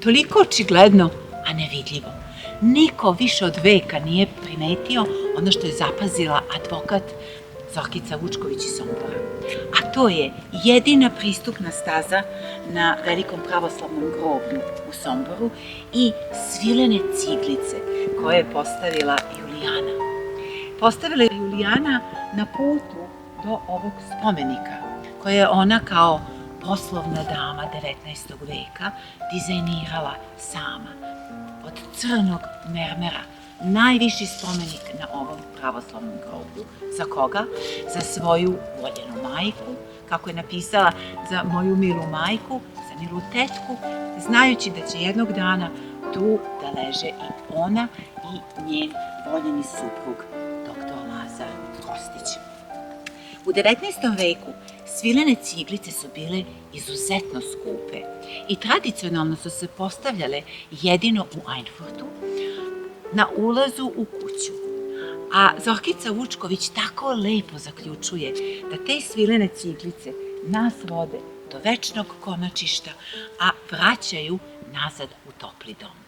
toliko očigledno, a nevidljivo. Niko više od veka nije primetio ono što je zapazila advokat Zorkica Vučković iz Sombora. A to je jedina pristupna staza na velikom pravoslavnom groblju u Somboru i svilene ciglice koje je postavila Julijana. Postavila je Julijana na putu do ovog spomenika, koje je ona kao poslovna dama 19. veka dizajnirala sama. Od crnog mermera, najviši spomenik na ovom pravoslavnom groblju. Za koga? Za svoju voljenu majku, kako je napisala, za moju milu majku, za milu tetku, znajući da će jednog dana tu da leže i ona i njen voljeni suprug, dr. Lazar Kostić. U 19. veku svilene ciglice su bile izuzetno skupe i tradicionalno su se postavljale jedino u Einfurtu, na ulazu u kuću. A Zorkica Vučković tako lepo zaključuje da te svilene ciglice nas vode do večnog konačišta, a vraćaju nazad u topli dom.